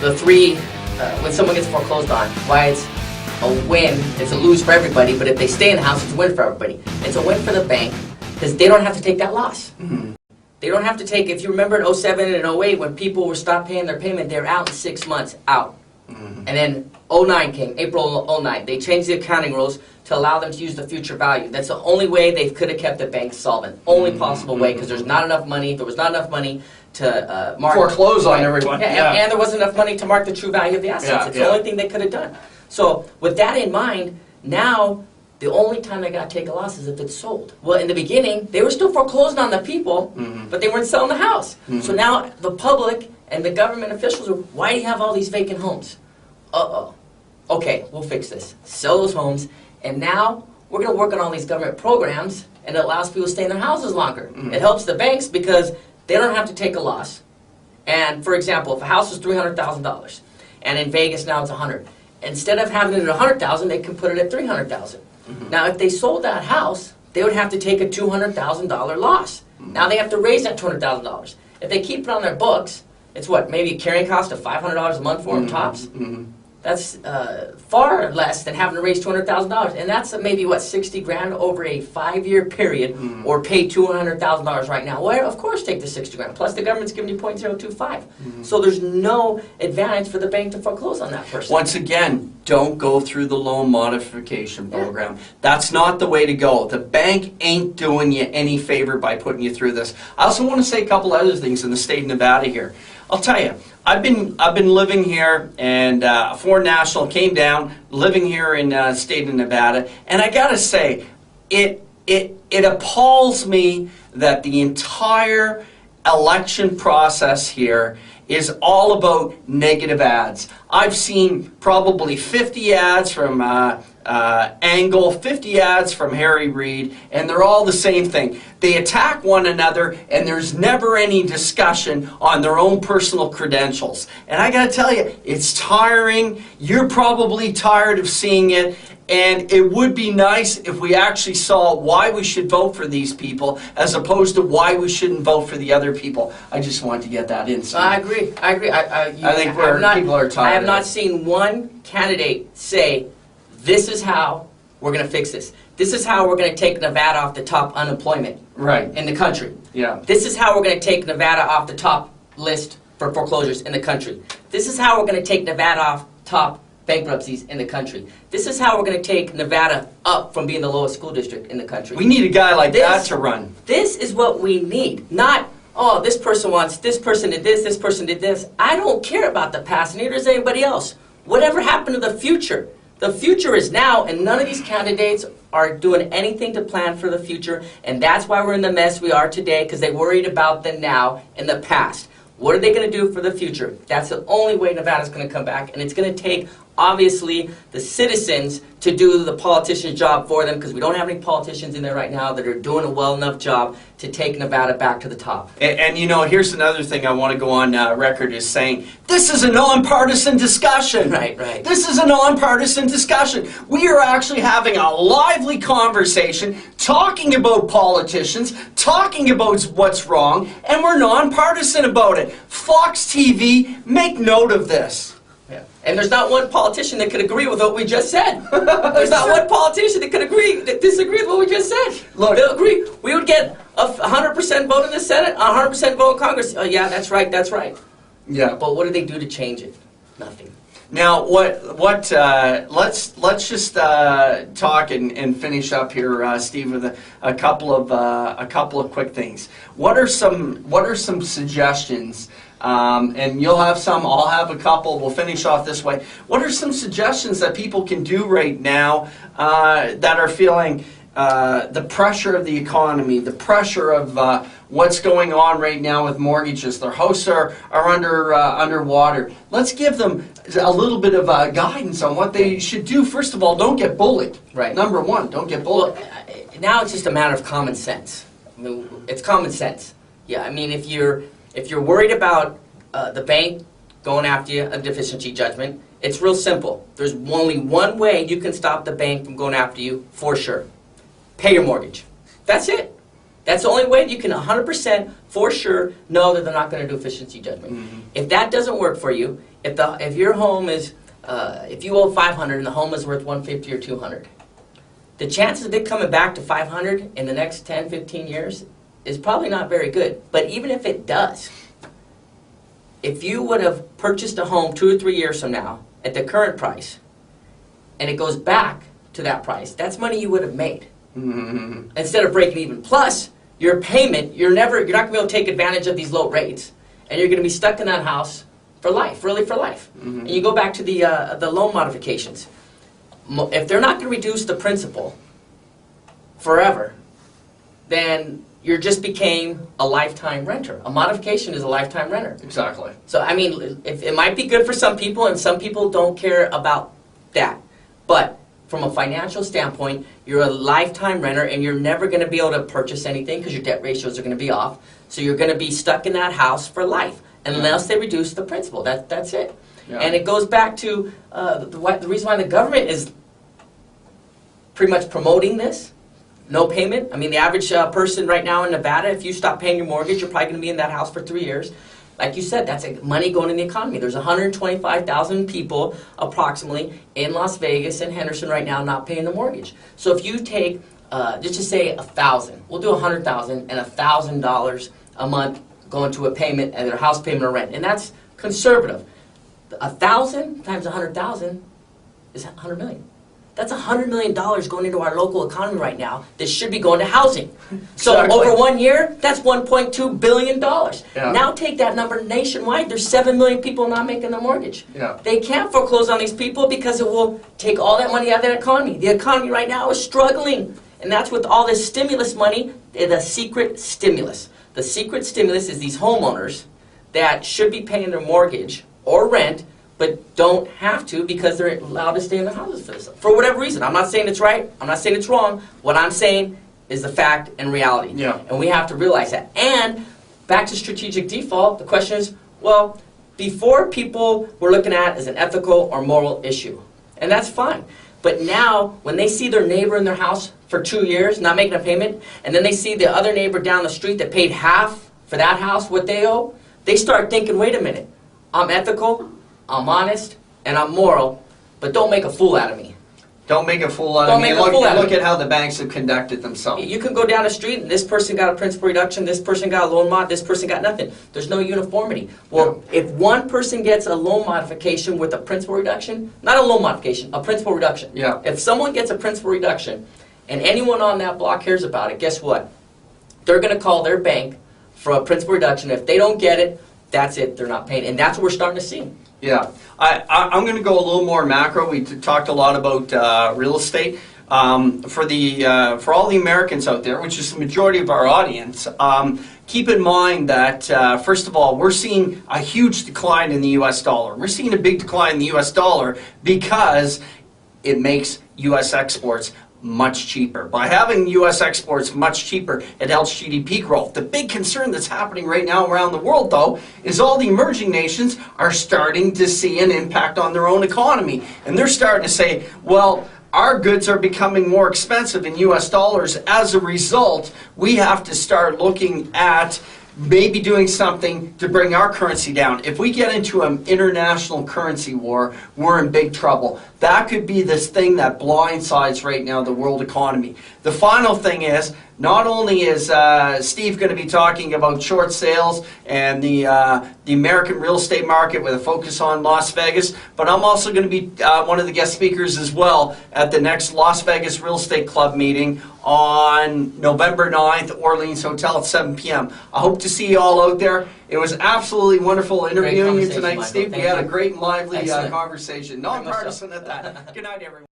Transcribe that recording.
the three, when someone gets foreclosed on, why it's a win, it's a lose for everybody, but if they stay in the house, it's a win for everybody. It's a win for the bank because they don't have to take that loss. Mm-hmm. They don't have to take, if you remember in 07 and 08 when people were stopped paying their payment, they were out in 6 months, out. Mm-hmm. And then 09 came, April 09. They changed the accounting rules to allow them to use the future value. That's the only way they could have kept the bank solvent. Only possible way, because there's not enough money. There was not enough money to mark... foreclose on everyone. Yeah, and there wasn't enough money to mark the true value of the assets. Yeah, it's the only thing they could have done. So with that in mind, now the only time they got to take a loss is if it's sold. Well, in the beginning, they were still foreclosing on the people, but they weren't selling the house. So now the public and the government officials are, why do you have all these vacant homes? Uh-oh. Okay, we'll fix this. Sell those homes, and now we're going to work on all these government programs, and it allows people to stay in their houses longer. It helps the banks because they don't have to take a loss. And for example, if a house is $300,000, and in Vegas now it's $100,000, instead of having it at $100,000, they can put it at $300,000. Now, if they sold that house, they would have to take a $200,000 loss. Now they have to raise that $200,000. If they keep it on their books, it's what, maybe a carrying cost of $500 a month for them tops? That's far less than having to raise $200,000, and that's maybe what, 60 grand over a 5-year period, or pay $200,000 right now. Well, of course, take the 60 grand. Plus, the government's giving you 0.025. So there's no advantage for the bank to foreclose on that person. Once again, don't go through the loan modification program. That's not the way to go. The bank ain't doing you any favor by putting you through this. I also want to say a couple other things in the state of Nevada here. I'll tell you, I've been living here, and Foreign National came down, living here in the state of Nevada, and I gotta say, it appalls me that the entire election process here is all about negative ads. I've seen probably 50 ads from Angle, 50 ads from Harry Reid, and they're all the same thing. They attack one another, and there's never any discussion on their own personal credentials. And I gotta tell you, it's tiring. You're probably tired of seeing it. And it would be nice if we actually saw why we should vote for these people as opposed to why we shouldn't vote for the other people. I just wanted to get that in. I agree. I agree. I think people are tired. I have not seen one candidate say, this is how we're going to fix this. This is how we're going to take Nevada off the top unemployment in the country. Yeah. This is how we're going to take Nevada off the top list for foreclosures in the country. This is how we're going to take Nevada off top bankruptcies in the country. This is how we're going to take Nevada up from being the lowest school district in the country. We need a guy like that to run. This is what we need. Not, oh, this person wants, this person did this person did this. I don't care about the past, neither does anybody else. Whatever happened to the future? The future is now, and none of these candidates are doing anything to plan for the future, and that's why we're in the mess we are today, because they worried about the now and the past. What are they going to do for the future? That's the only way Nevada's going to come back, and it's going to take, obviously, the citizens to do the politician's job for them, because we don't have any politicians in there right now that are doing a well enough job to take Nevada back to the top. And you know, here's another thing I want to go on record is saying, this is a nonpartisan discussion. Right. This is a nonpartisan discussion. We are actually having a lively conversation, talking about politicians, talking about what's wrong, and we're nonpartisan about it. Fox TV, make note of this. Yeah. And there's not one politician that could agree with what we just said. There's not one politician that could disagree with what we just said. Look, they'll agree. We would get a 100% vote in the Senate, a 100% vote in Congress. Oh yeah, that's right. Yeah. But what do they do to change it? Nothing. Now, let's just talk and finish up here, Steve, with a couple of quick things. What are some suggestions? And you'll have some, I'll have a couple, we'll finish off this way. What are some suggestions that people can do right now that are feeling the pressure of the economy, the pressure of what's going on right now with mortgages? Their houses are underwater. Let's give them a little bit of guidance on what they should do. First of all, don't get bullied. Right. Number one, don't get bullied. Well, now it's just a matter of common sense. I mean, it's common sense. Yeah, I mean, if you're worried about the bank going after you, a deficiency judgment, it's real simple. There's only one way you can stop the bank from going after you, for sure. Pay your mortgage. That's it. That's the only way you can 100% for sure know that they're not going to do efficiency judgment. If that doesn't work for you, if your home is, if you owe 500 and the home is worth 150 or 200, the chances of it coming back to 500 in the next 10, 15 years is probably not very good. But even if it does, if you would have purchased a home 2 or 3 years from now at the current price, and it goes back to that price, that's money you would have made. Mm-hmm. Instead of breaking even. Plus, your payment, you're not going to be able to take advantage of these low rates, and you're going to be stuck in that house for life, really for life. Mm-hmm. And you go back to the loan modifications. If they're not going to reduce the principal forever, then you just became a lifetime renter. A modification is a lifetime renter. Exactly. So, I mean, it might be good for some people, and some people don't care about that. But from a financial standpoint, you're a lifetime renter, and you're never going to be able to purchase anything because your debt ratios are going to be off. So you're going to be stuck in that house for life unless they reduce the principal. That's it. Yeah. And it goes back to the reason why the government is pretty much promoting this. No payment. I mean, the average person right now in Nevada, if you stop paying your mortgage, you're probably going to be in that house for 3 years. Like you said, that's money going in the economy. There's 125,000 people approximately in Las Vegas and Henderson right now not paying the mortgage. So if you take, just to say 1,000, we'll do 100,000 and $1,000 a month going to a payment, either a house payment or rent, and that's conservative. 1,000 times 100,000 is 100 million. That's $100 million going into our local economy right now that should be going to housing. So exactly. Over 1 year, that's $1.2 billion. Yeah. Now take that number nationwide. There's 7 million people not making their mortgage. Yeah. They can't foreclose on these people because it will take all that money out of the economy. The economy right now is struggling. And that's with all this stimulus money, the secret stimulus. The secret stimulus is these homeowners that should be paying their mortgage or rent, but don't have to because they're allowed to stay in their houses for whatever reason. I'm not saying it's right. I'm not saying it's wrong. What I'm saying is the fact and reality. Yeah. And we have to realize that. And back to strategic default, the question is, well, before people were looking at it as an ethical or moral issue. And that's fine. But now, when they see their neighbor in their house for 2 years not making a payment, and then they see the other neighbor down the street that paid half for that house what they owe, they start thinking, wait a minute, I'm ethical, I'm honest, and I'm moral, but don't make a fool out of me. Don't make a fool out of me. Look at how the banks have conducted themselves. You can go down the street and this person got a principal reduction, this person got a loan mod, this person got nothing. There's no uniformity. Well, if one person gets a loan modification with a principal reduction, not a loan modification, a principal reduction. Yeah. If someone gets a principal reduction and anyone on that block hears about it, guess what? They're going to call their bank for a principal reduction. If they don't get it, that's it. They're not paying. And that's what we're starting to see. Yeah, I'm going to go a little more macro. We talked a lot about real estate. For all the Americans out there, which is the majority of our audience, keep in mind that, first of all, we're seeing a huge decline in the U.S. dollar. We're seeing a big decline in the U.S. dollar because it makes U.S. exports much cheaper. By having U.S. exports much cheaper, it helps GDP growth. The big concern that's happening right now around the world, though, is all the emerging nations are starting to see an impact on their own economy. And they're starting to say, well, our goods are becoming more expensive in U.S. dollars. As a result, we have to start looking at maybe doing something to bring our currency down. If we get into an international currency war, we're in big trouble. That could be this thing that blindsides right now the world economy. The final thing is, not only is Steve going to be talking about short sales and the American real estate market with a focus on Las Vegas, but I'm also going to be one of the guest speakers as well at the next Las Vegas Real Estate Club meeting on November 9th, Orleans Hotel at 7 p.m. I hope to see you all out there. It was absolutely wonderful interviewing you tonight, Steve. We had a great and lively conversation. Non-partisan at that. Good night, everyone.